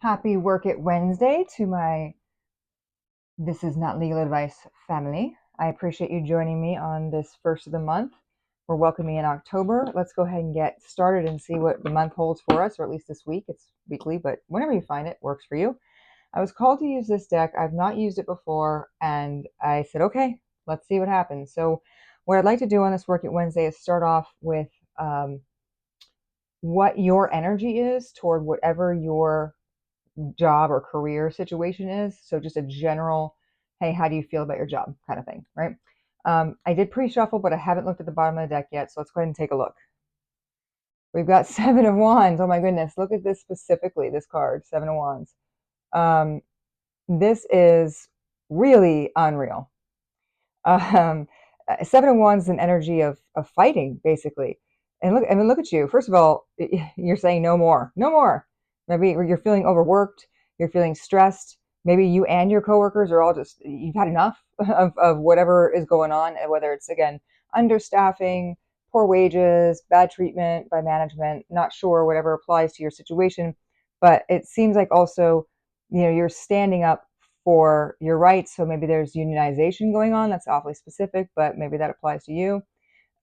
Happy Work It Wednesday to my This Is Not Legal Advice family. I appreciate you joining me on this first of the month. We're welcoming in October. Let's go ahead and get started and see what the month holds for us, or at least this week. It's weekly, but whenever you find it, works for you. I was called to use this deck. I've not used it before, and I said, okay, let's see what happens. So, what I'd like to do on this Work It Wednesday is start off with what your energy is toward whatever your job or career situation is. So just a general, hey, how do you feel about your job kind of thing, right? I did pre-shuffle, but I haven't looked at the bottom of the deck yet. So let's go ahead and take a look. We've got Seven of Wands. Oh my goodness. Look at this specifically, this card, Seven of Wands. Um, this is really unreal. Um, Seven of Wands is an energy of fighting, basically. And look, I mean, look at you. First of all, you're saying no more, no more. Maybe you're feeling overworked, you're feeling stressed. Maybe you and your coworkers are all just, you've had enough of whatever is going on, whether it's, again, understaffing, poor wages, bad treatment by management, not sure, whatever applies to your situation. But it seems like also, you're standing up for your rights. So maybe there's unionization going on. That's awfully specific, but maybe that applies to you.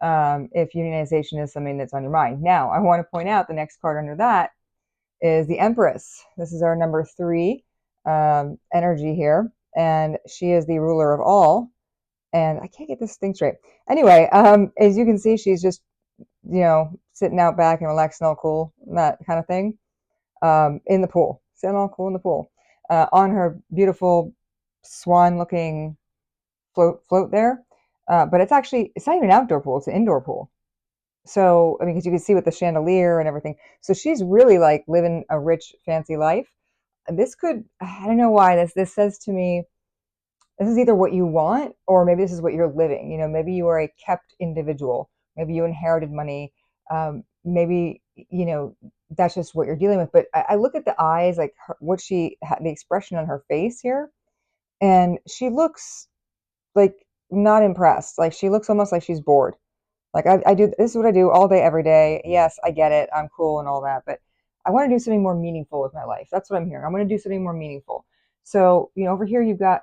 If unionization is something that's on your mind. Now, I want to point out the next card under that is the Empress. This is our number 3 energy here, and she is the ruler of all. And I can't get this thing straight. Anyway, as you can see, she's just, sitting out back and relaxing, all cool, that kind of thing, in the pool, sitting all cool in the pool, on her beautiful swan-looking float there. But it's not even an outdoor pool; it's an indoor pool. So, I mean, because you can see with the chandelier and everything. So she's really like living a rich, fancy life. And I don't know why this says to me, this is either what you want or maybe this is what you're living. Maybe you are a kept individual. Maybe you inherited money. Maybe, that's just what you're dealing with. But I look at the eyes, like the expression on her face here, and she looks like not impressed. Like she looks almost like she's bored. Like this is what I do all day, every day. Yes, I get it. I'm cool and all that, but I want to do something more meaningful with my life. That's what I'm hearing. I'm going to do something more meaningful. So, over here you've got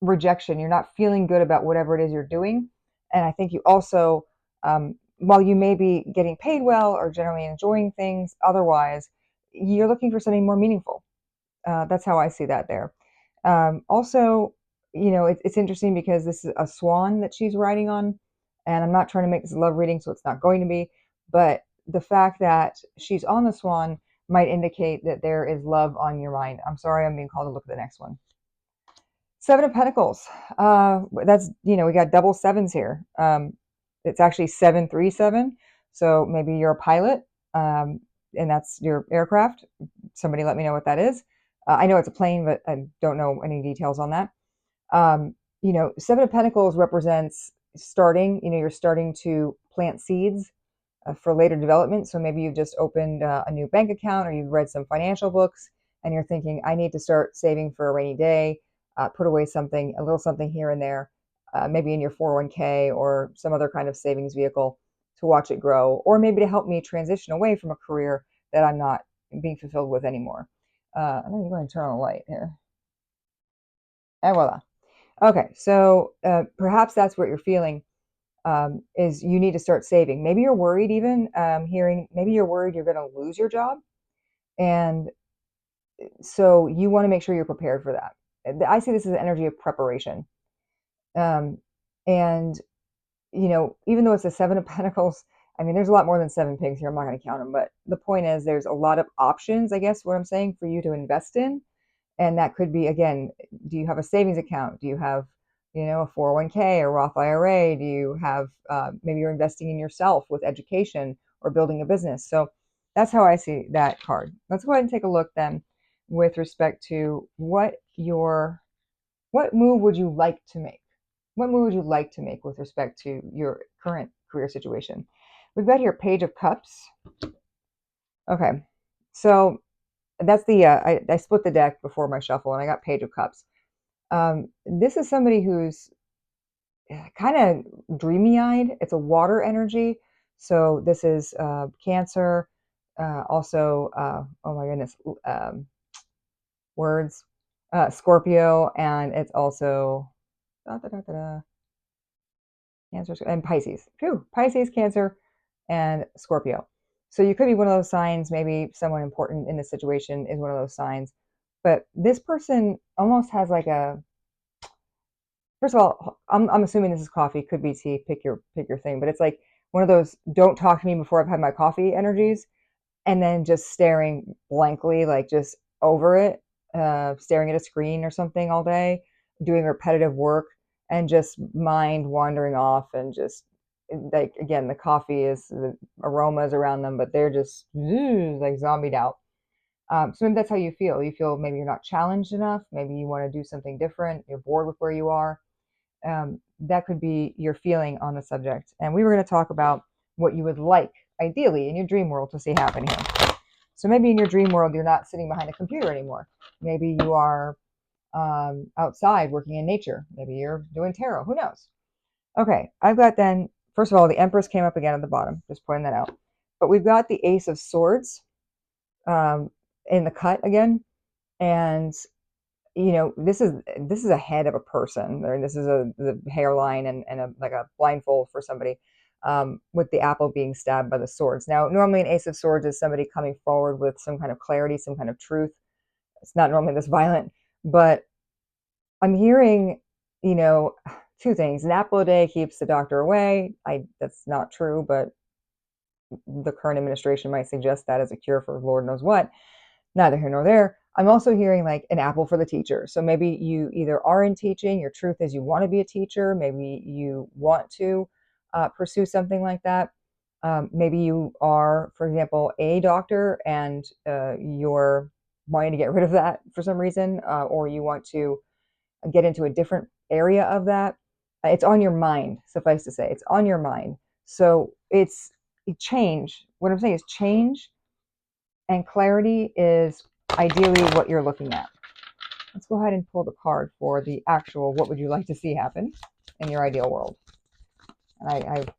rejection. You're not feeling good about whatever it is you're doing. And I think you also, while you may be getting paid well or generally enjoying things otherwise, you're looking for something more meaningful. That's how I see that there. Also, it's interesting because this is a swan that she's riding on, and I'm not trying to make this a love reading, so it's not going to be. But the fact that she's on the swan might indicate that there is love on your mind. I'm sorry, I'm being called to look at the next one. Seven of Pentacles. That's, we got double sevens here. It's actually 737. So maybe you're a pilot, and that's your aircraft. Somebody let me know what that is. I know it's a plane, but I don't know any details on that. Seven of Pentacles represents starting. You're starting to plant seeds for later development. So maybe you've just opened a new bank account, or you've read some financial books and you're thinking, I need to start saving for a rainy day, put away a little something here and there, maybe in your 401k or some other kind of savings vehicle to watch it grow, or maybe to help me transition away from a career that I'm not being fulfilled with anymore. I'm going to turn on the light here. And voila. Okay, so perhaps that's what you're feeling. Is you need to start saving. Maybe you're worried, even maybe you're worried you're going to lose your job. And so you want to make sure you're prepared for that. I see this as an energy of preparation. Um, and, even though it's a Seven of Pentacles, I mean, there's a lot more than 7 pigs here. I'm not going to count them. But the point is, there's a lot of options, I guess, what I'm saying, for you to invest in. And that could be, again, do you have a savings account? Do you have, a 401k or Roth IRA? Do you have, maybe you're investing in yourself with education or building a business? So that's how I see that card. Let's go ahead and take a look then with respect to what move would you like to make? What move would you like to make with respect to your current career situation? We've got here Page of Cups. Okay, so that's I split the deck before my shuffle, and I got Page of Cups. This is somebody who's kind of dreamy-eyed. It's a water energy. So this is Cancer. Also, oh my goodness, words. Scorpio, and it's also da, da, da, da, da, Cancer and Pisces. Phew, Pisces, Cancer, and Scorpio. So you could be one of those signs. Maybe someone important in this situation is one of those signs. But this person almost has like a. First of all, I'm assuming this is coffee. Could be tea. Pick your thing. But it's like one of those "don't talk to me before I've had my coffee" energies, and then just staring blankly, like just over it, staring at a screen or something all day, doing repetitive work, and just mind wandering off, and just like again, the coffee is the aromas around them, but they're just like zombied out. So maybe that's how you feel. You feel maybe you're not challenged enough. Maybe you want to do something different. You're bored with where you are. That could be your feeling on the subject. And we were going to talk about what you would like, ideally, in your dream world to see happen here. So maybe in your dream world, you're not sitting behind a computer anymore. Maybe you are outside working in nature. Maybe you're doing tarot. Who knows? Okay, I've got then, first of all, the Empress came up again at the bottom, just pointing that out. But we've got the Ace of Swords um, in the cut again. And this is a head of a person, or this is the hairline and like a blindfold for somebody, with the apple being stabbed by the swords. Now, normally an Ace of Swords is somebody coming forward with some kind of clarity, some kind of truth. It's not normally this violent, but I'm hearing, you know, two things. An apple a day keeps the doctor away. That's not true, but the current administration might suggest that as a cure for Lord knows what. Neither here nor there. I'm also hearing like an apple for the teacher. So maybe you either are in teaching, your truth is you want to be a teacher, maybe you want to pursue something like that. Maybe you are, for example, a doctor, and you're wanting to get rid of that for some reason, or you want to get into a different area of that. It's on your mind, suffice to say, it's on your mind. So it's change. What I'm saying is change and clarity is ideally what you're looking at. Let's go ahead and pull the card for the actual what would you like to see happen in your ideal world. And I've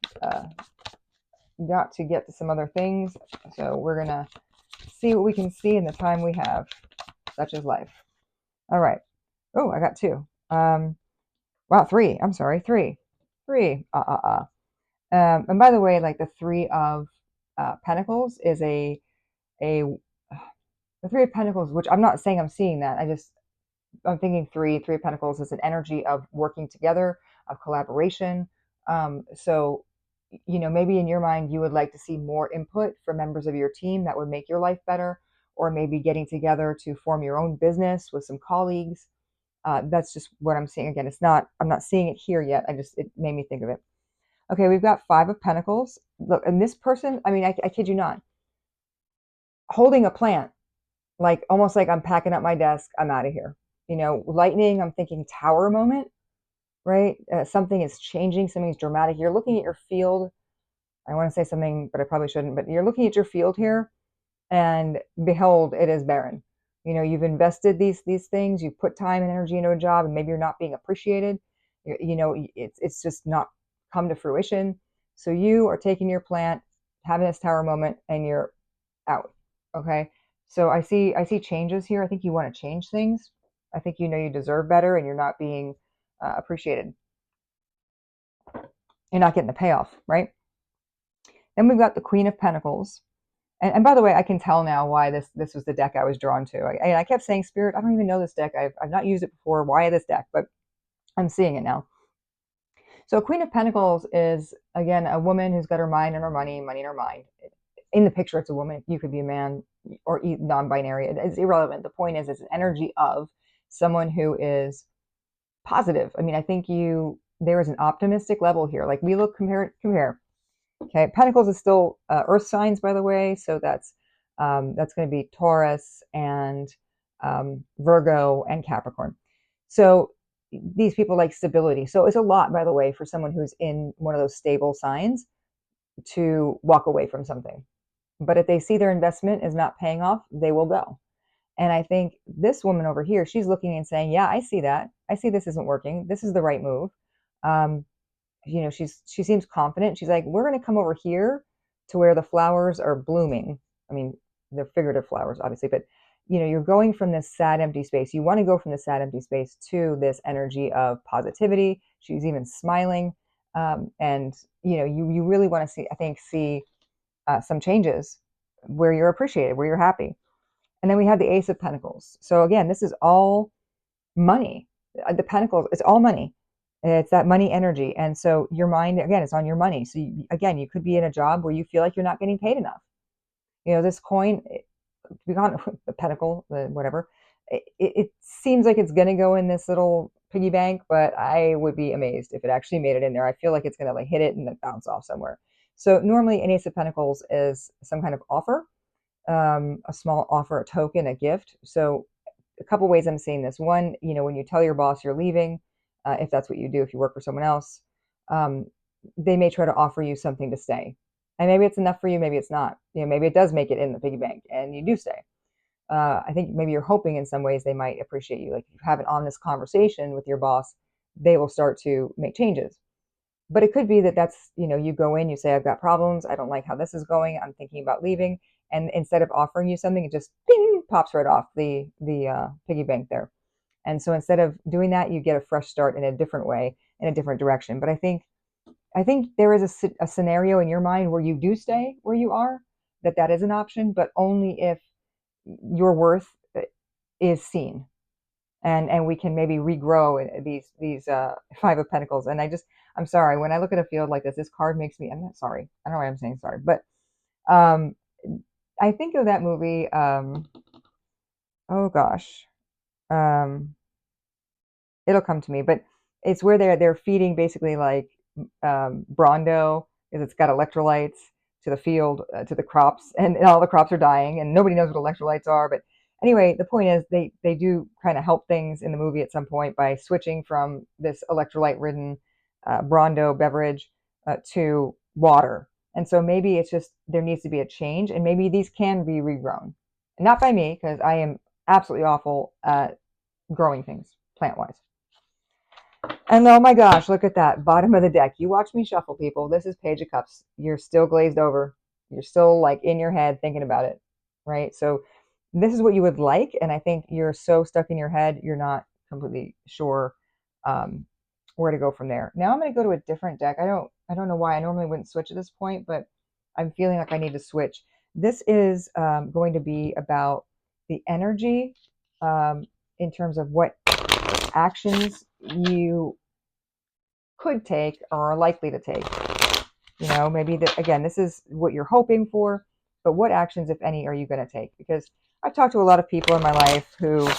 got to get to some other things, so we're going to see what we can see in the time we have, such as life. All right. Oh, I got two. Wow, three. I'm sorry, three. Three. And by the way, like the Three of Pentacles is a the Three of Pentacles, which I'm not saying I'm seeing that. I'm thinking Three of Pentacles is an energy of working together, of collaboration. So, maybe in your mind, you would like to see more input from members of your team that would make your life better, or maybe getting together to form your own business with some colleagues. That's just what I'm seeing. Again, I'm not seeing it here yet. It made me think of it. Okay, we've got Five of Pentacles. Look, and this person, I mean, I kid you not, holding a plant, like almost like I'm packing up my desk, I'm out of here. Lightning, I'm thinking tower moment, right? Something is changing, something's dramatic. You're looking at your field. I want to say something, but I probably shouldn't. But you're looking at your field here, and behold, it is barren. You've invested these things, you've put time and energy into a job, and maybe you're not being appreciated. It's just not come to fruition. So you are taking your plant, having this tower moment, and you're out. Okay. So I see changes here. I think you want to change things. I think you deserve better, and you're not being appreciated. You're not getting the payoff, right? Then we've got the Queen of Pentacles. And by the way, I can tell now why this was the deck I was drawn to. I kept saying, Spirit, I don't even know this deck. I've not used it before. Why this deck? But I'm seeing it now. So Queen of Pentacles is, again, a woman who's got her mind and her money, money in her mind. In the picture, it's a woman. You could be a man or non-binary. It's irrelevant. The point is, it's an energy of someone who is positive. I mean, I think there is an optimistic level here. Like we look, compare. Okay, Pentacles is still Earth signs, by the way. So that's going to be Taurus and Virgo and Capricorn. So these people like stability. So it's a lot, by the way, for someone who's in one of those stable signs to walk away from something. But if they see their investment is not paying off, they will go. And I think this woman over here, she's looking and saying, yeah, I see that. I see this isn't working. This is the right move. She seems confident. She's like, we're going to come over here to where the flowers are blooming. I mean, they're figurative flowers, obviously, but you're going from this sad, empty space. You want to go from the sad, empty space to this energy of positivity. She's even smiling. And, you really want to see some changes where you're appreciated, where you're happy. And then we have the Ace of Pentacles. So again, this is all money. The Pentacles, it's all money. It's that money energy. And so your mind, again, it's on your money. So again, you could be in a job where you feel like you're not getting paid enough. This coin, we got the pentacle, the whatever. It seems like it's going to go in this little piggy bank, but I would be amazed if it actually made it in there. I feel like it's going to like hit it and then bounce off somewhere. So normally an Ace of Pentacles is some kind of offer, a small offer, a token, a gift. So a couple ways I'm seeing this. One, when you tell your boss you're leaving, if that's what you do, if you work for someone else, um, they may try to offer you something to stay. And maybe it's enough for you, maybe it's not. Maybe it does make it in the piggy bank and you do stay. I think maybe you're hoping in some ways they might appreciate you. Like if you have an honest conversation with your boss, they will start to make changes. But it could be that that's, you go in, you say, I've got problems. I don't like how this is going. I'm thinking about leaving. And instead of offering you something, it just bing, pops right off the piggy bank there. And so instead of doing that, you get a fresh start in a different way, in a different direction. But I think there is a scenario in your mind where you do stay where you are, that is an option, but only if your worth is seen, and we can maybe regrow these Five of Pentacles. And I'm sorry, when I look at a field like this card makes me, I'm not sorry, I don't know why I'm saying sorry, but um I think of that movie, oh gosh, um it'll come to me, but it's where they're feeding basically like Brondo, because it's got electrolytes to the field, to the crops, and all the crops are dying, and nobody knows what electrolytes are. But anyway, the point is they do kind of help things in the movie at some point by switching from this electrolyte-ridden Brondo beverage to water. And so maybe it's just there needs to be a change, and maybe these can be regrown. Not by me, because I am absolutely awful at growing things plant-wise. And oh my gosh, look at that bottom of the deck. You watch me shuffle, people. This is Page of Cups. You're still glazed over. You're still like in your head thinking about it, right? So this is what you would like, and I think you're so stuck in your head, you're not completely sure um, where to go from there. Now I'm going to go to a different deck. I don't know why. I normally wouldn't switch at this point, but I'm feeling like I need to switch. This is going to be about the energy, in terms of what actions you could take or are likely to take. Maybe again, this is what you're hoping for, but what actions, if any, are you going to take? Because I've talked to a lot of people in my life who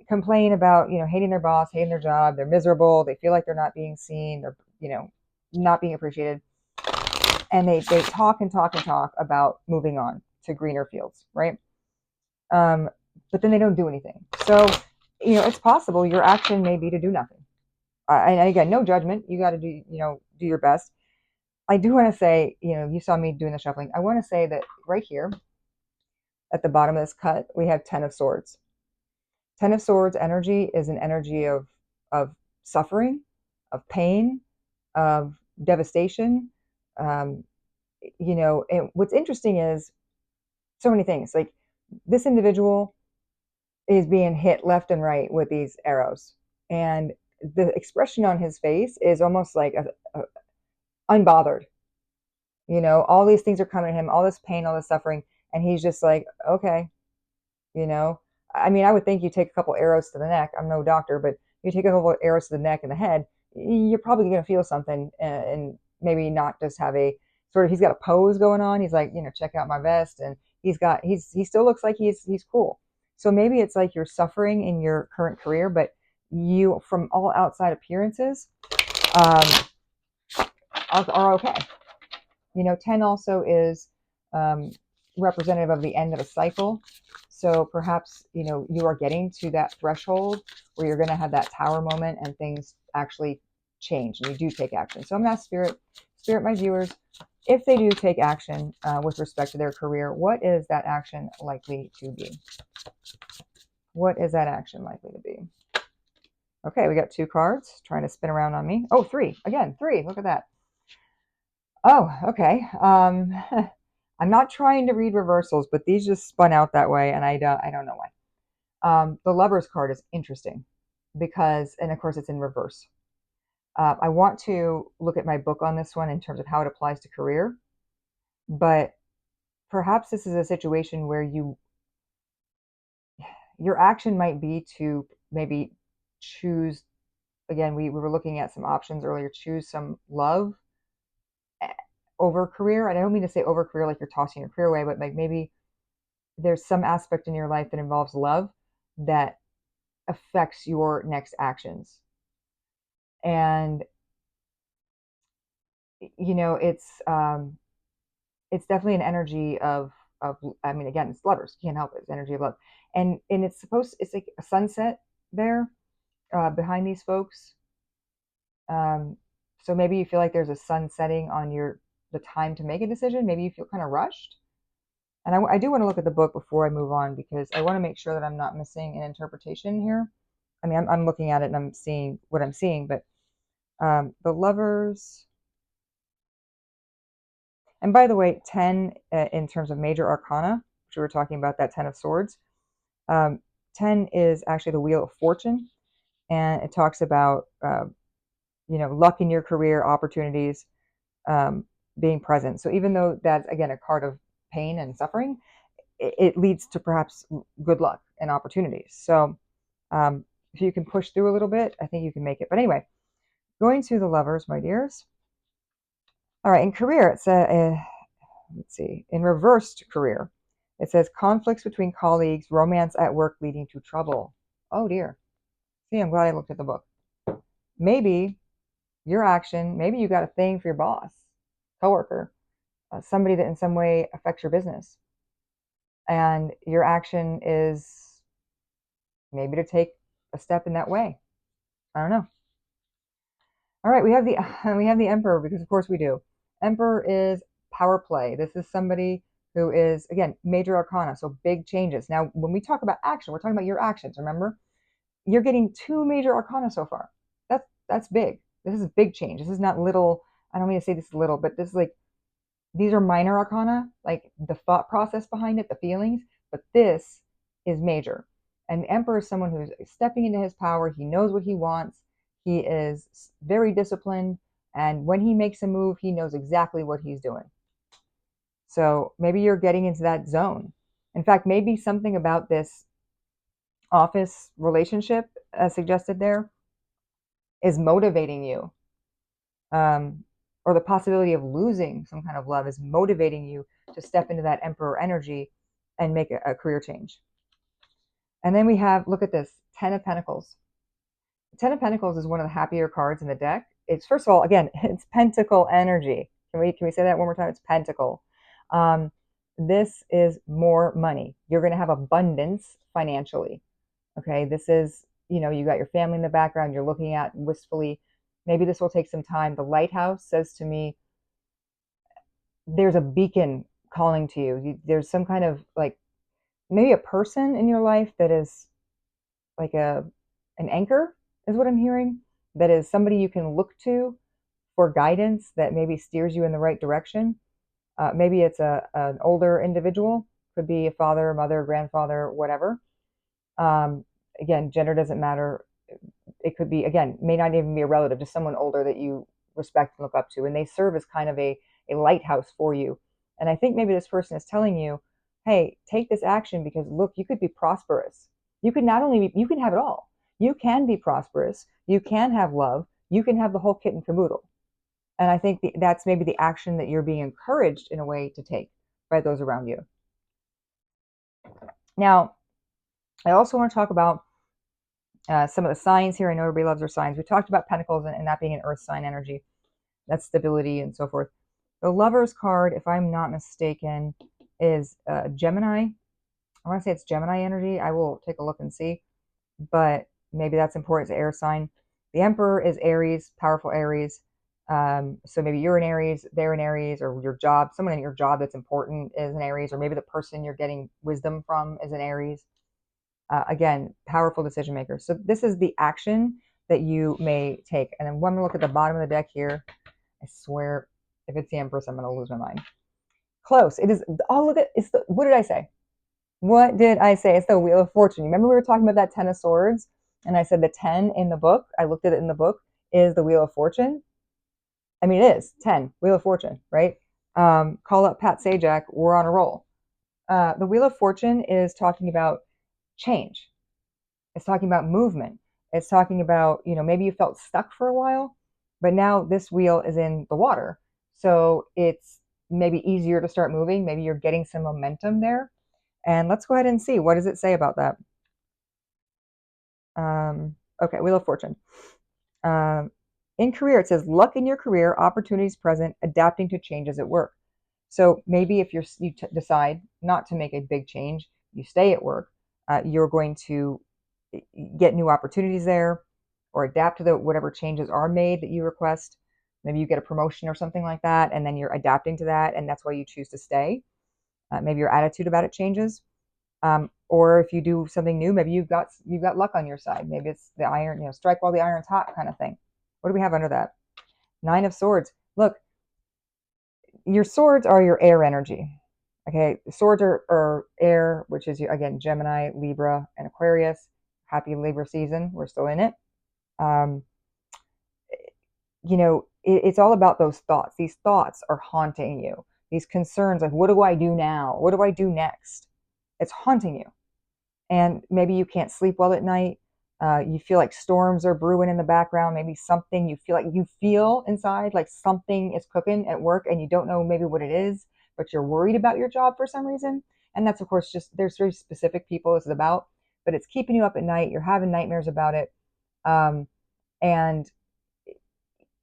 complain about, hating their boss, hating their job, they're miserable, they feel like they're not being seen, they're, not being appreciated. And they talk and talk and talk about moving on to greener fields, right? But then they don't do anything. So, it's possible your action may be to do nothing. And again, no judgment. You got to do your best. I do want to say, you saw me doing the shuffling. I want to say that right here at the bottom of this cut, we have Ten of Swords. Ten of Swords energy is an energy of suffering, of pain, of devastation. Um, and what's interesting is so many things. Like this individual is being hit left and right with these arrows, and the expression on his face is almost like a unbothered. All these things are coming at him, all this pain, all this suffering, and he's just like, okay. you know I mean, I would think you take a couple arrows to the neck. I'm no doctor, but you take a couple arrows to the neck and the head, you're probably going to feel something, and maybe not just have a sort of, he's got a pose going on. He's like, check out my vest, and he still looks like he's cool. So maybe it's like you're suffering in your current career, but you, from all outside appearances, um, are okay. 10 also is representative of the end of a cycle. So perhaps, you are getting to that threshold where you're going to have that tower moment and things actually change and you do take action. So I'm going to ask Spirit, my viewers, if they do take action with respect to their career, what is that action likely to be? What is that action likely to be? Okay, we got 2 cards trying to spin around on me. Oh, 3. Again, 3. Look at that. Oh, okay. I'm not trying to read reversals, but these just spun out that way, and I don't know why. The Lovers card is interesting because, and of course, it's in reverse. I want to look at my book on this one in terms of how it applies to career, but perhaps this is a situation where your action might be to maybe choose. Again, we were looking at some options earlier. Choose some love over career. And I don't mean to say over career like you're tossing your career away, but like maybe there's some aspect in your life that involves love that affects your next actions. And it's definitely an energy of I mean, again, it's lovers. You can't help it. It's energy of love. And it's like a sunset there behind these folks. Um, so maybe you feel like there's a sun setting on the time to make a decision. Maybe you feel kind of rushed. And I do want to look at the book before I move on because I want to make sure that I'm not missing an interpretation here. I mean, I'm looking at it and I'm seeing what I'm seeing, but the lovers. And by the way, 10 in terms of major arcana, which we were talking about, that 10 of swords, um, 10 is actually the wheel of fortune. And it talks about, luck in your career, opportunities, being present. So even though that's, again, a card of pain and suffering, it leads to perhaps good luck and opportunities. So if you can push through a little bit, I think you can make it. But anyway, going to the lovers, my dears. All right, in career, it's let's see, in reversed career, it says conflicts between colleagues, romance at work leading to trouble. Oh dear. See, I'm glad I looked at the book. Maybe your action, maybe you got a thing for your boss, coworker, somebody that in some way affects your business. And your action is maybe to take a step in that way. I don't know. All right, we have the we have the Emperor because of course we do. Emperor is power play. This is somebody who is, again, major arcana, so big changes. Now, when we talk about action, we're talking about your actions. Remember, you're getting two major arcana so far. That's big. This is a big change. This is not little. I don't mean to say this is little, but this is like these are minor arcana, like the thought process behind it, the feelings, but this is major. And the Emperor is someone who's stepping into his power. He knows what he wants. He is very disciplined. And when he makes a move, he knows exactly what he's doing. So maybe you're getting into that zone. In fact, maybe something about this office relationship, as suggested there, is motivating you. Or the possibility of losing some kind of love is motivating you to step into that Emperor energy and make a career change. And then we have, look at this, 10 of Pentacles. 10 of Pentacles is one of the happier cards in the deck. It's, first of all, again, it's pentacle energy. Can we say that one more time? It's pentacle. This is more money. You're going to have abundance financially. Okay, this is, you got your family in the background, you're looking at wistfully. Maybe this will take some time. The lighthouse says to me, there's a beacon calling to you. There's some kind of like maybe a person in your life that is like an anchor, is what I'm hearing. That is somebody you can look to for guidance that maybe steers you in the right direction. Maybe it's an older individual, could be a father, mother, grandfather, whatever. Again, gender doesn't matter. It could be, again, may not even be a relative, just someone older that you respect and look up to. And they serve as kind of a lighthouse for you. And I think maybe this person is telling you, hey, take this action because look, you could be prosperous. You could not only you can have it all. You can be prosperous. You can have love. You can have the whole kit and caboodle. And I think that's maybe the action that you're being encouraged in a way to take by those around you. Now, I also want to talk about some of the signs here. I know everybody loves their signs. We talked about Pentacles and that being an earth sign energy. That's stability and so forth. The Lovers card, if I'm not mistaken, is Gemini. I want to say it's Gemini energy. I will take a look and see. But maybe that's important. It's an air sign. The Emperor is Aries, powerful Aries. So maybe you're an Aries, they're an Aries, or your job, someone in your job that's important is an Aries, or maybe the person you're getting wisdom from is an Aries. Again, powerful decision maker. So this is the action that you may take. And then when we look at the bottom of the deck here, I swear, if it's the Empress, I'm going to lose my mind. Close. It is. Oh, look at it's the. What did I say? What did I say? It's the Wheel of Fortune. Remember we were talking about that Ten of Swords, and I said the 10 in the book. I looked at it in the book is the Wheel of Fortune. I mean, it is 10 Wheel of Fortune, right? Call up Pat Sajak. We're on a roll. The Wheel of Fortune is talking about change. It's talking about movement. It's talking about, maybe you felt stuck for a while, but now this wheel is in the water. So it's maybe easier to start moving. Maybe you're getting some momentum there. And let's go ahead and see. What does it say about that? Okay, Wheel of Fortune. Um, in career, it says luck in your career, opportunities present, adapting to changes at work. So maybe if decide not to make a big change, you stay at work, you're going to get new opportunities there or adapt to whatever changes are made that you request. Maybe you get a promotion or something like that, and then you're adapting to that, and that's why you choose to stay. Maybe your attitude about it changes. Or if you do something new, maybe you've got luck on your side. Maybe it's the iron, strike while the iron's hot kind of thing. What do we have under that? Nine of Swords. Look, your swords are your air energy. Okay, swords are air, which is again Gemini, Libra, and Aquarius. Happy Libra season. We're still in it. Um, it's all about those thoughts. These thoughts are haunting you. These concerns, like, what do I do now? What do I do next? It's haunting you. And maybe you can't sleep well at night. You feel like storms are brewing in the background. Maybe something you feel inside like something is cooking at work, and you don't know maybe what it is, but you're worried about your job for some reason. And that's, of course, just there's very specific people this is about, but it's keeping you up at night. You're having nightmares about it, and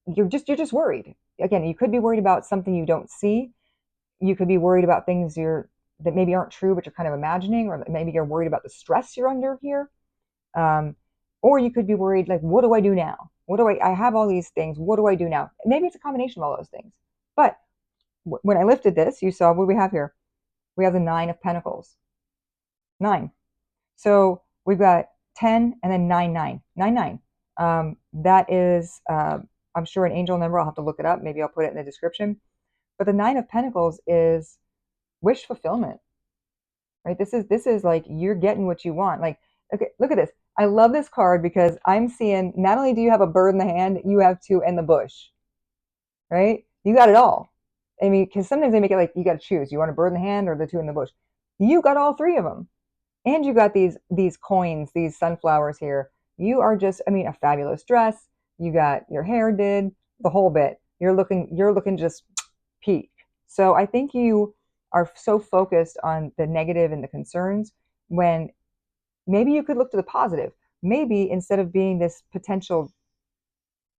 you're just worried. Again, you could be worried about something you don't see. You could be worried about things that maybe aren't true, but you're kind of imagining, or maybe you're worried about the stress you're under here. Or you could be worried, like, what do I do now? I have all these things. What do I do now? Maybe it's a combination of all those things. But when I lifted this, you saw, what do we have here? We have the 9 of Pentacles. 9. So we've got 10 and then 9, 9. 9, 9. That is, I'm sure, an angel number. I'll have to look it up. Maybe I'll put it in the description. But the 9 of Pentacles is wish fulfillment, right? This is like you're getting what you want. Like, okay, look at this. I love this card because I'm seeing not only do you have a bird in the hand, you have 2 in the bush, right? You got it all. I mean, because sometimes they make it like you got to choose. You want a bird in the hand or the 2 in the bush. You got all 3 of them, and you got these coins, these sunflowers here. You are just, I mean, a fabulous dress. You got your hair did, the whole bit. You're looking just peak. So I think you are so focused on the negative and the concerns when maybe you could look to the positive. Maybe instead of being this potential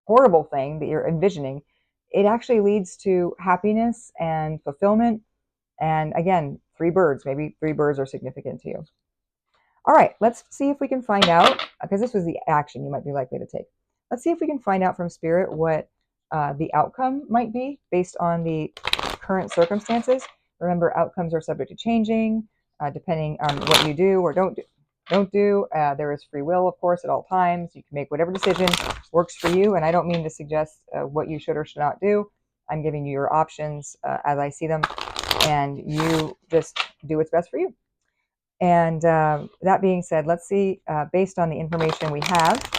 horrible thing that you're envisioning, it actually leads to happiness and fulfillment. And again, 3 birds. Maybe 3 birds are significant to you. All right, let's see if we can find out, because this was the action you might be likely to take. Let's see if we can find out from Spirit what the outcome might be based on the current circumstances. Remember, outcomes are subject to changing depending on what you do or don't do. There is free will, of course, at all times. You can make whatever decision works for you, and I don't mean to suggest what you should or should not do. I'm giving you your options as I see them, and you just do what's best for you. And that being said, let's see, based on the information we have,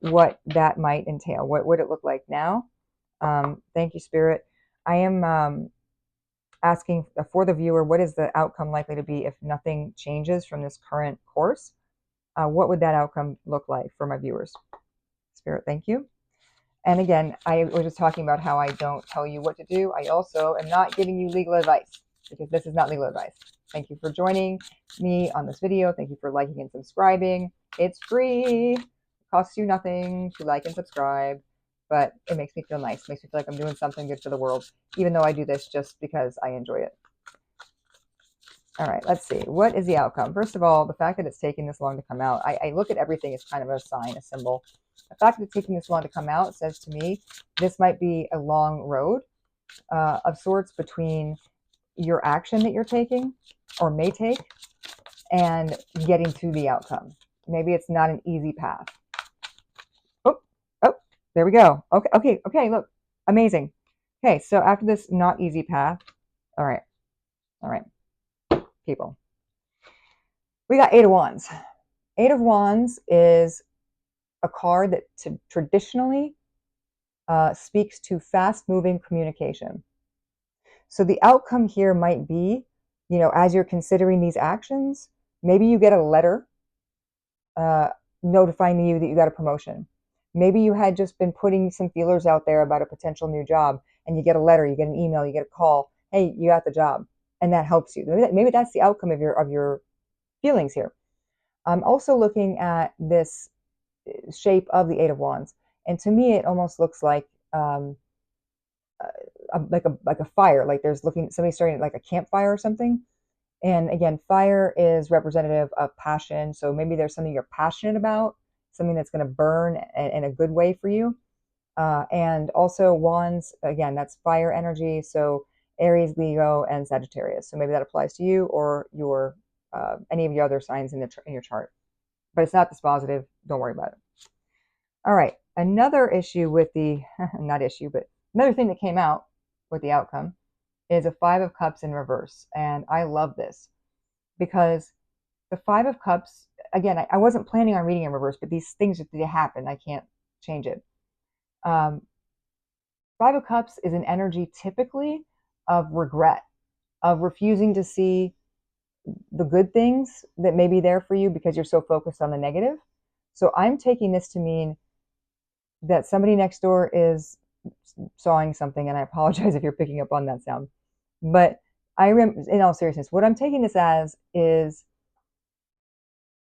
what that might entail. What would it look like now? Thank you, Spirit. I am asking for the viewer, what is the outcome likely to be if nothing changes from this current course? What would that outcome look like for my viewers? Spirit, thank you. And again, I was just talking about how I don't tell you what to do. I also am not giving you legal advice, because this is not legal advice. Thank you for joining me on this video. Thank you for liking and subscribing. It's free. It costs you nothing to like and subscribe, but it makes me feel nice. It makes me feel like I'm doing something good for the world, even though I do this just because I enjoy it. All right, let's see. What is the outcome? First of all, the fact that it's taking this long to come out, I look at everything as kind of a sign, a symbol. The fact that it's taking this long to come out says to me this might be a long road of sorts between your action that you're taking or may take and getting to the outcome. Maybe it's not an easy path. Oh, there we go. Okay, look, amazing. Okay, so after this not easy path, all right, people. We got Eight of Wands. Eight of Wands is a card that traditionally speaks to fast-moving communication. So the outcome here might be, as you're considering these actions, maybe you get a letter uh, notifying you that you got a promotion. Maybe you had just been putting some feelers out there about a potential new job, and you get a letter, you get an email, you get a call. Hey, you got the job, and that helps you. Maybe that's the outcome of your feelings here. I'm also looking at this shape of the Eight of Wands, and to me, it almost looks like like a fire. Like there's looking somebody starting like a campfire or something. And again, fire is representative of passion. So maybe there's something you're passionate about, something that's going to burn in a good way for you. And also wands, again, that's fire energy. So Aries, Leo, and Sagittarius. So maybe that applies to you or your any of your other signs in your chart. But it's not dispositive. Don't worry about it. All right. Another issue with the not issue, but another thing that came out with the outcome is a Five of Cups in reverse. And I love this because the Five of Cups, again, I wasn't planning on reading in reverse, but these things just happen. I can't change it. Five of Cups is an energy typically of regret, of refusing to see the good things that may be there for you because you're so focused on the negative. So I'm taking this to mean that somebody next door is sawing something, and I apologize if you're picking up on that sound. But in all seriousness, what I'm taking this as is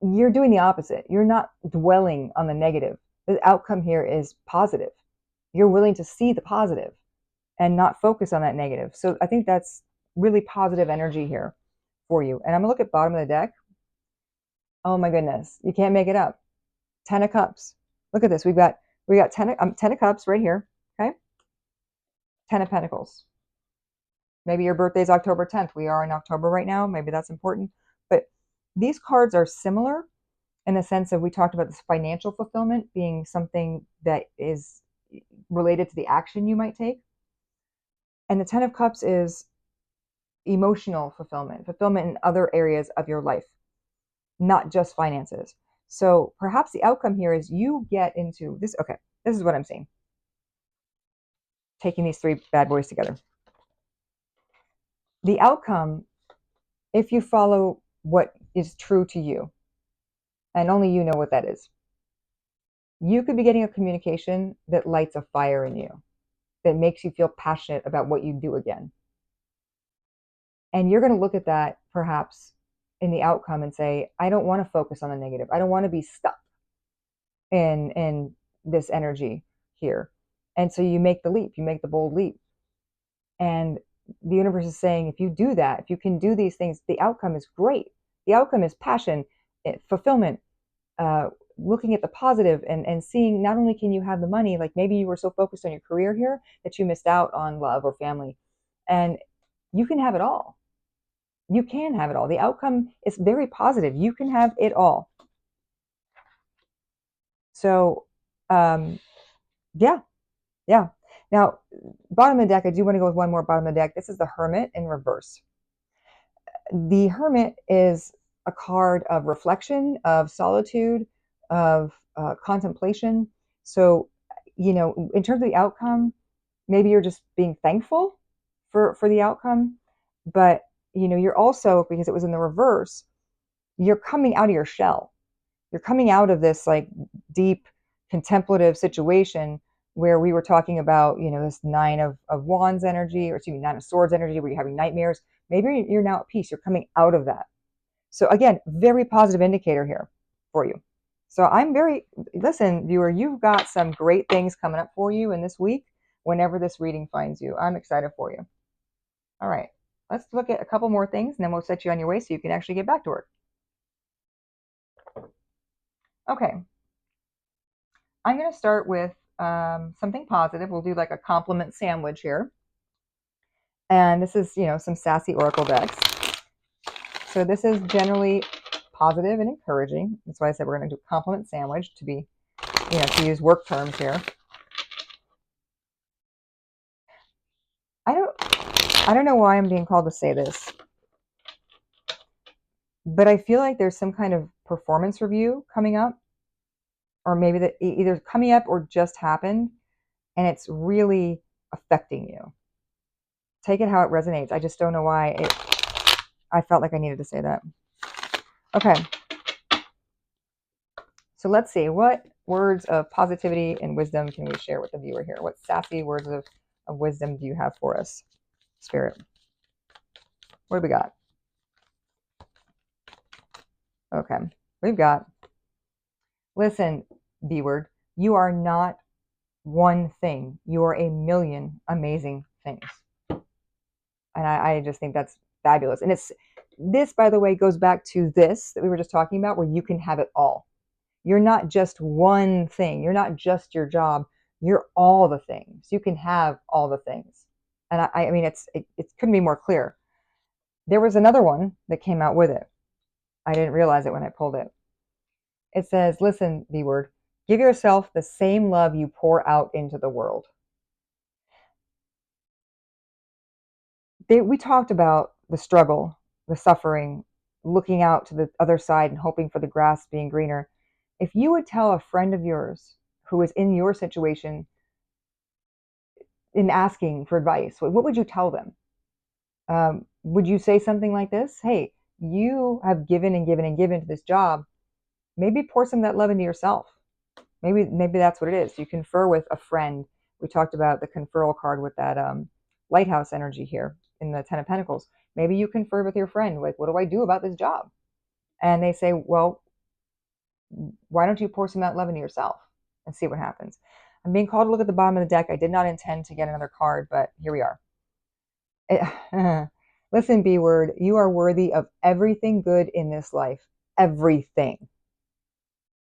you're doing the opposite. You're not dwelling on the negative. The outcome here is positive. You're willing to see the positive and not focus on that negative. So I think that's really positive energy here for you. And I'm gonna look at bottom of the deck. Oh my goodness, you can't make it up. Ten of Cups. Look at this. We got ten of Cups right here. Okay. Ten of Pentacles. Maybe your birthday's October 10th. We are in October right now. Maybe that's important. But these cards are similar in the sense of we talked about this financial fulfillment being something that is related to the action you might take. And the Ten of Cups is emotional fulfillment in other areas of your life, not just finances. So perhaps the outcome here is you get into this. Okay, this is what I'm saying. Taking these three bad boys together. The outcome, if you follow what is true to you, and only you know what that is, you could be getting a communication that lights a fire in you, that makes you feel passionate about what you do again. And you're going to look at that perhaps in the outcome and say, I don't want to focus on the negative. I don't want to be stuck in this energy here. And so you make the leap, you make the bold leap. And the universe is saying, if you do that, if you can do these things, the outcome is great. The outcome is passion, fulfillment, looking at the positive and seeing not only can you have the money, like maybe you were so focused on your career here that you missed out on love or family. And you can have it all. You can have it all. The outcome is very positive. You can have it all. So, yeah. Now, bottom of the deck, I do want to go with one more bottom of the deck. This is the Hermit in reverse. The Hermit is a card of reflection, of solitude, of contemplation. So, in terms of the outcome, maybe you're just being thankful for the outcome, but you're also, because it was in the reverse, you're coming out of your shell. You're coming out of this like deep contemplative situation where we were talking about, this Nine of Wands energy, or excuse me, Nine of Swords energy, where you're having nightmares. Maybe you're now at peace. You're coming out of that. So again, very positive indicator here for you. So listen, viewer, you've got some great things coming up for you in this week whenever this reading finds you. I'm excited for you. All right, let's look at a couple more things and then we'll set you on your way so you can actually get back to work. Okay, I'm going to start with something positive. We'll do like a compliment sandwich here. And this is, some sassy oracle decks. So this is generally positive and encouraging. That's why I said we're going to do compliment sandwich to be, to use work terms here. I don't know why I'm being called to say this, but I feel like there's some kind of performance review coming up, or maybe that either coming up or just happened, and it's really affecting you. Take it how it resonates. I just don't know why I felt like I needed to say that. Okay. So let's see, what words of positivity and wisdom can we share with the viewer here? What sassy words of wisdom do you have for us, Spirit? What do we got? Okay. We've got, listen, B word, you are not one thing. You are a million amazing things. And I just think that's fabulous. And this, by the way, goes back to this that we were just talking about, where you can have it all. You're not just one thing. You're not just your job. You're all the things. You can have all the things. And I mean, it couldn't be more clear. There was another one that came out with it. I didn't realize it when I pulled it. It says, listen, B word, give yourself the same love you pour out into the world. We talked about the struggle, the suffering, looking out to the other side and hoping for the grass being greener. If you would tell a friend of yours who is in your situation in asking for advice, what would you tell them? Would you say something like this? Hey, you have given and given and given to this job. Maybe pour some of that love into yourself. Maybe that's what it is. You confer with a friend. We talked about the conferral card with that lighthouse energy here in the Ten of Pentacles. Maybe you confer with your friend, like, what do I do about this job? And they say, well, why don't you pour some of that love into yourself and see what happens? I'm being called to look at the bottom of the deck. I did not intend to get another card, but here we are. Listen, B word, you are worthy of everything good in this life. Everything.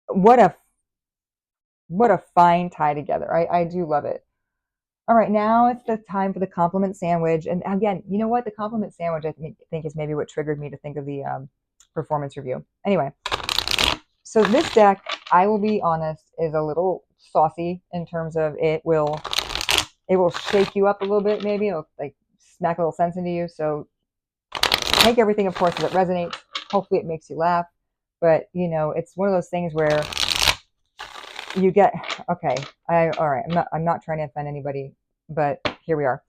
What a fine tie together. I do love it. All right, now it's the time for the compliment sandwich. And again, you know what? The compliment sandwich, I think, is maybe what triggered me to think of the performance review. Anyway, so this deck, I will be honest, is a little saucy in terms of it will shake you up a little bit, maybe. It'll like smack a little sense into you. So take everything, of course, as it resonates. Hopefully it makes you laugh. But, you know, it's one of those things where you get, okay, all right, I'm not trying to offend anybody, but here we are.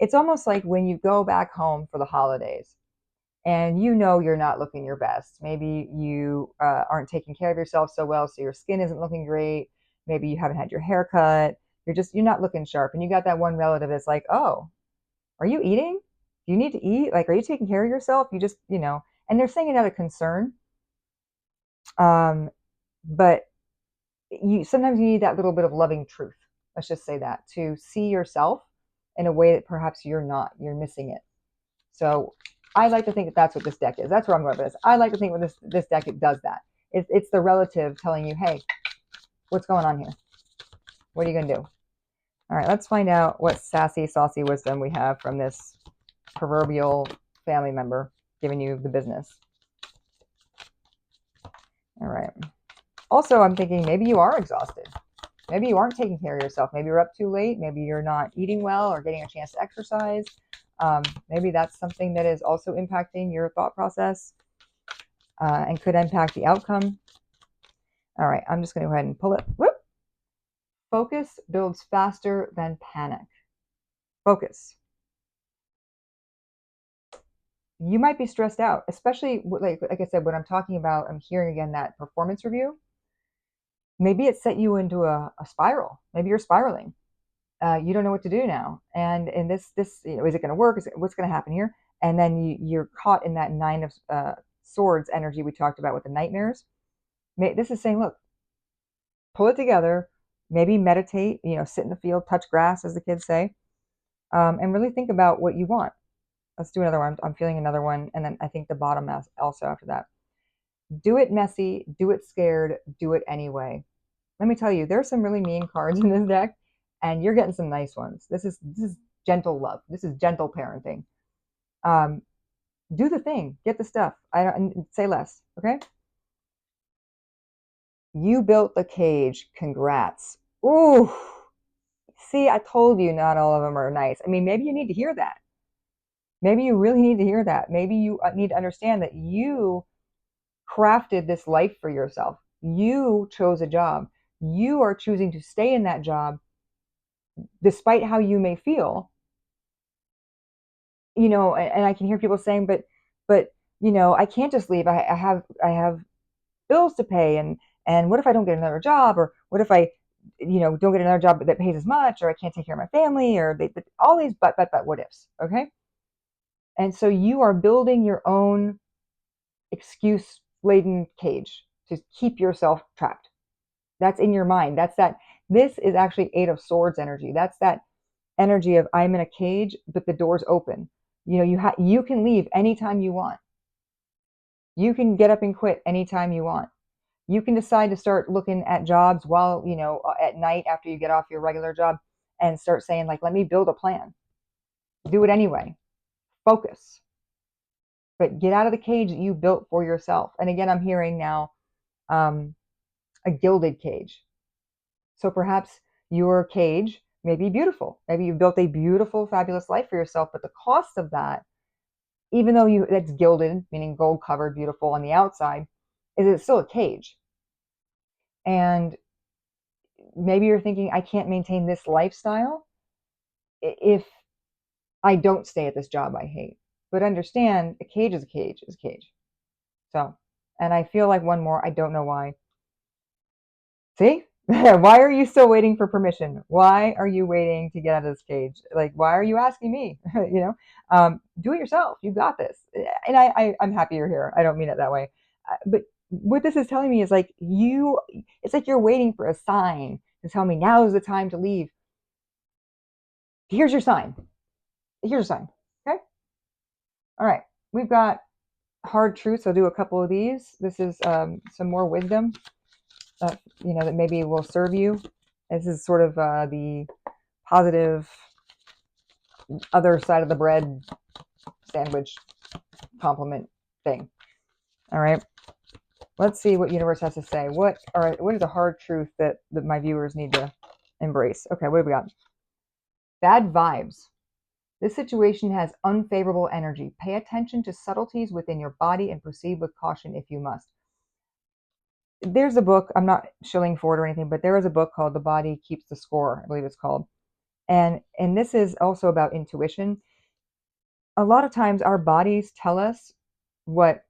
It's almost like when you go back home for the holidays and you know you're not looking your best. Maybe you aren't taking care of yourself so well, so your skin isn't looking great. Maybe you haven't had your hair cut. You're not looking sharp. And you got that one relative that's like, oh, are you eating? Do you need to eat? Like, are you taking care of yourself? You just, and they're saying it out of concern. But sometimes you need that little bit of loving truth. Let's just say that, to see yourself in a way that perhaps you're missing it. So I like to think that that's what this deck is. That's where I'm going with this. I like to think with this deck, it does that. It's the relative telling you, hey, what's going on here? What are you going to do? All right, let's find out what sassy, saucy wisdom we have from this proverbial family member giving you the business. All right. Also, I'm thinking maybe you are exhausted. Maybe you aren't taking care of yourself. Maybe you're up too late. Maybe you're not eating well or getting a chance to exercise. Maybe that's something that is also impacting your thought process and could impact the outcome. All right, I'm just going to go ahead and pull it. Whoop. Focus builds faster than panic. Focus. You might be stressed out, especially like I said, when I'm talking about, I'm hearing again that performance review. Maybe it set you into a spiral. Maybe you're spiraling. You don't know what to do now. And in this, is it going to work? What's going to happen here? And then you're caught in that Nine of Swords energy we talked about with the nightmares. This is saying, look, pull it together. Maybe meditate. Sit in the field, touch grass, as the kids say, and really think about what you want. Let's do another one. I'm feeling another one, and then I think the bottom also after that. Do it messy. Do it scared. Do it anyway. Let me tell you, there's some really mean cards in this deck, and you're getting some nice ones. This is gentle love. This is gentle parenting. Do the thing. Get the stuff. I don't say less. Okay. You built the cage. Congrats. Ooh. See, I told you not all of them are nice. I mean, maybe you need to hear that. Maybe you really need to hear that. Maybe you need to understand that you crafted this life for yourself. You chose a job. You are choosing to stay in that job despite how you may feel. And I can hear people saying, but I can't just leave. I have bills to pay, and what if I don't get another job, or what if I don't get another job that pays as much, or I can't take care of my family, or all these but what ifs. Okay. And so you are building your own excuse laden cage to keep yourself trapped. That's in your mind. This is actually Eight of Swords energy. That's that energy of I'm in a cage, but the door's open. You can leave anytime you want. You can get up and quit anytime you want. You can decide to start looking at jobs while, at night after you get off your regular job, and start saying, like, let me build a plan. Do it anyway. Focus. But get out of the cage that you built for yourself. And again, I'm hearing now a gilded cage. So perhaps your cage may be beautiful. Maybe you've built a beautiful, fabulous life for yourself, but the cost of that, even though that's gilded, meaning gold covered, beautiful on the outside, is it's still a cage. And maybe you're thinking, I can't maintain this lifestyle if I don't stay at this job I hate. But understand, a cage is a cage is a cage. So, and I feel like one more, I don't know why. See? Why are you still waiting for permission? Why are you waiting to get out of this cage? Like, why are you asking me? Do it yourself. You got this. And I'm happy you're here. I don't mean it that way. But what this is telling me is it's like you're waiting for a sign to tell me now is the time to leave. Here's your sign. Here's your sign. Okay. All right. We've got hard truths. I'll do a couple of these. This is some more wisdom. That maybe will serve you. This is sort of the positive other side of the bread sandwich compliment thing. All right. Let's see what universe has to say. What is a hard truth that my viewers need to embrace? Okay, what have we got? Bad vibes. This situation has unfavorable energy. Pay attention to subtleties within your body and proceed with caution if you must. There's a book, I'm not shilling for it or anything, but there is a book called The Body Keeps the Score, I believe it's called. And this is also about intuition. A lot of times our bodies tell us what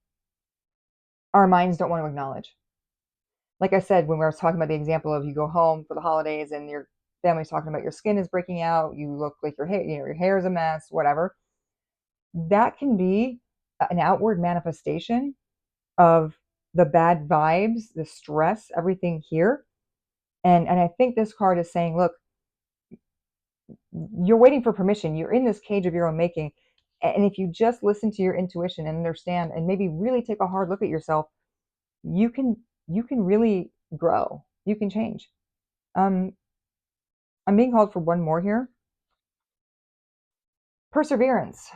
our minds don't want to acknowledge. Like I said, when we were talking about the example of you go home for the holidays and your family's talking about your skin is breaking out, you look like your hair is a mess, whatever. That can be an outward manifestation of the bad vibes, the stress, everything here. And I think this card is saying, look, you're waiting for permission. You're in this cage of your own making. And if you just listen to your intuition and understand and maybe really take a hard look at yourself, you can really grow. You can change. I'm being called for one more here. Perseverance.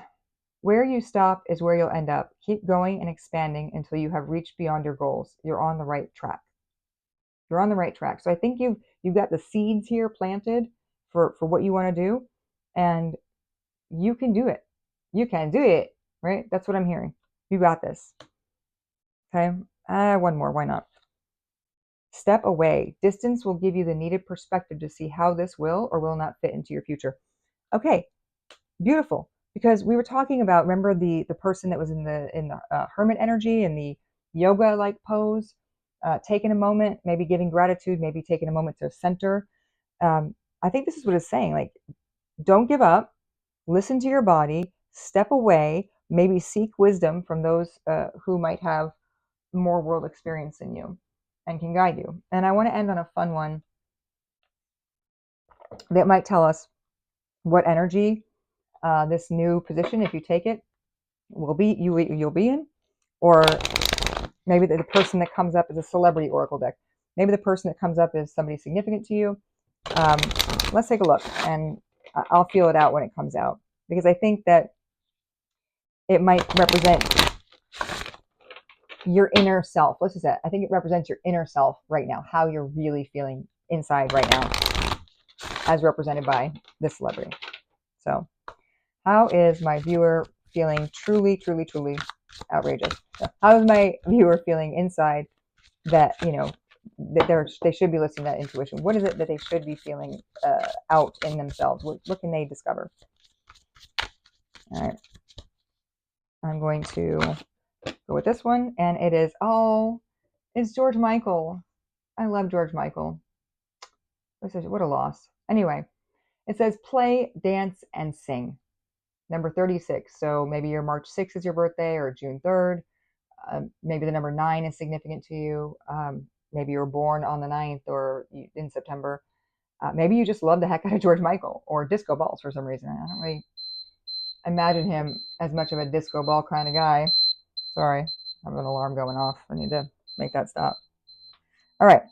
Where you stop is where you'll end up. Keep going and expanding until you have reached beyond your goals. You're on the right track. You're on the right track. So I think you've got the seeds here planted for what you want to do, and you can do it. You can do it, right? That's what I'm hearing. You got this. Okay. One more. Why not? Step away. Distance will give you the needed perspective to see how this will or will not fit into your future. Okay. Beautiful. Because we were talking about, remember the person that was in the hermit energy and the yoga like pose, taking a moment, maybe giving gratitude, maybe taking a moment to center. I think this is what it's saying. Like, don't give up. Listen to your body. Step away. Maybe seek wisdom from those who might have more world experience than you and can guide you. And I want to end on a fun one that might tell us what energy this new position, if you take it, will be you'll be in, or maybe the person that comes up is a celebrity oracle deck. Maybe the person that comes up is somebody significant to you. Let's take a look, and I'll feel it out when it comes out, because I think that it might represent your inner self. What's that? I think it represents your inner self right now, how you're really feeling inside right now, as represented by this celebrity. So, how is my viewer feeling truly, truly, truly outrageous. How is my viewer feeling inside that, that they should be listening to that intuition? What is it that they should be feeling out in themselves? What can they discover? All right. I'm going to go with this one, and it's George Michael. I love George Michael. What a loss. Anyway, it says play, dance, and sing. Number 36. So maybe your March 6th is your birthday, or June 3rd. Maybe the number 9 is significant to you. Maybe you were born on the 9th or in September. Maybe you just love the heck out of George Michael or disco balls for some reason. I don't really imagine him as much of a disco ball kind of guy. Sorry, I have an alarm going off. I need to make that stop. All right.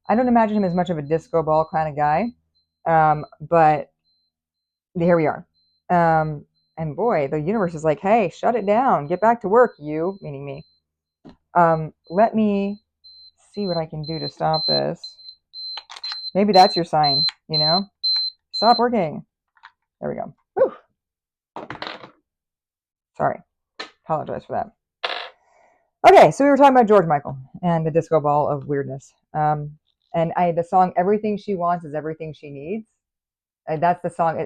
I don't imagine him as much of a disco ball kind of guy. But here we are. And boy, the universe is like, hey, shut it down. Get back to work, you, meaning me. Let me see what I can do to stop this. Maybe that's your sign, Stop working. There we go. Whew. Sorry. Apologize for that. Okay, so we were talking about George Michael and the disco ball of weirdness. And the song "Everything She Wants Is Everything She Needs." That's the song.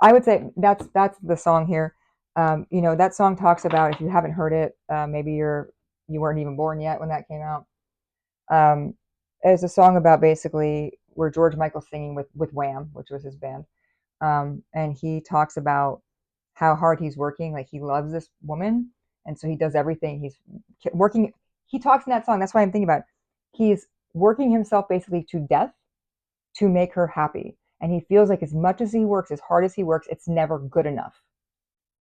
I would say that's the song here. That song talks about, if you haven't heard it, maybe you weren't even born yet when that came out. It's a song about basically where George Michael's singing with Wham, which was his band, and he talks about how hard he's working. Like, he loves this woman, and so he does everything. He's working. He talks in that song. That's why I'm thinking about it. He's working himself basically to death to make her happy. And he feels like as much as he works, as hard as he works, it's never good enough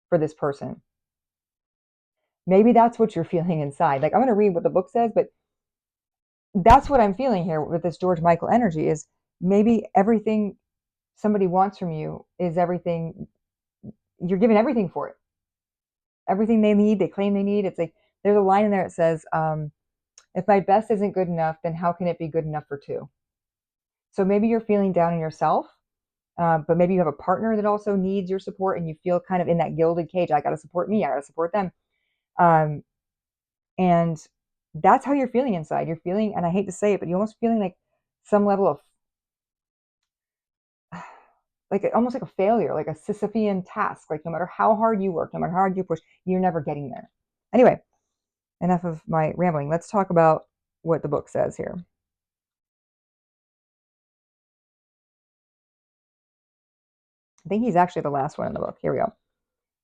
for this person. Maybe that's what you're feeling inside. Like, I'm going to read what the book says, but that's what I'm feeling here with this George Michael energy, is maybe everything somebody wants from you is everything. You're giving everything for it. Everything they need, they claim they need. It's like, there's a line in there that says, if my best isn't good enough, then how can it be good enough for two? So maybe you're feeling down in yourself, but maybe you have a partner that also needs your support, and you feel kind of in that gilded cage. I got to support me. I got to support them. And that's how you're feeling inside. You're feeling, and I hate to say it, but you're almost feeling like some level of, like, almost like a failure, like a Sisyphean task. Like, no matter how hard you work, no matter how hard you push, you're never getting there. Anyway, enough of my rambling. Let's talk about what the book says here. I think he's actually the last one in the book. Here we go.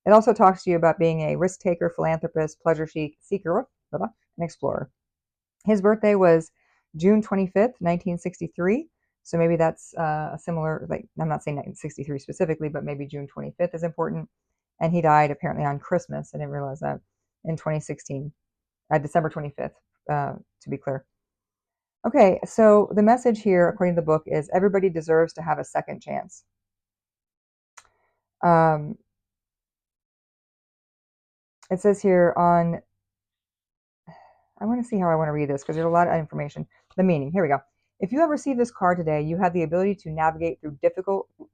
It also talks to you about being a risk taker, philanthropist, pleasure seeker, an explorer. His birthday was June 25th, 1963. So maybe that's a similar, like, I'm not saying 1963 specifically, but maybe June 25th is important. And he died apparently on Christmas. I didn't realize that, in 2016, December 25th, to be clear. Okay, so the message here, according to the book, is everybody deserves to have a second chance. It says here I want to see how I want to read this, because there's a lot of information. The meaning, here we go. If you have received this card today, you have the ability to navigate through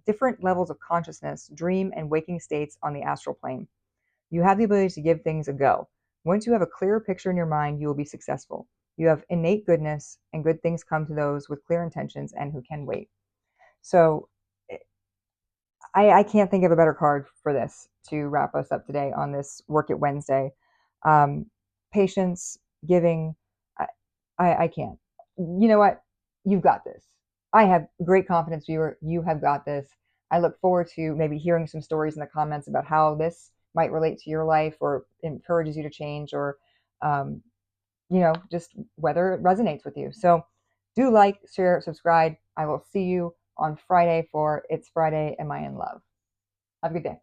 different levels of consciousness, dream, and waking states on the astral plane. You have the ability to give things a go. Once you have a clearer picture in your mind, you will be successful. You have innate goodness, and good things come to those with clear intentions and who can wait. So I can't think of a better card for this to wrap us up today on this Work It Wednesday. Patience, giving, I can't. You know what? You've got this. I have great confidence, viewer. You have got this. I look forward to maybe hearing some stories in the comments about how this might relate to your life, or encourages you to change, or, just whether it resonates with you. So do like, share, subscribe. I will see you on Friday for It's Friday. Am I in Love? Have a good day.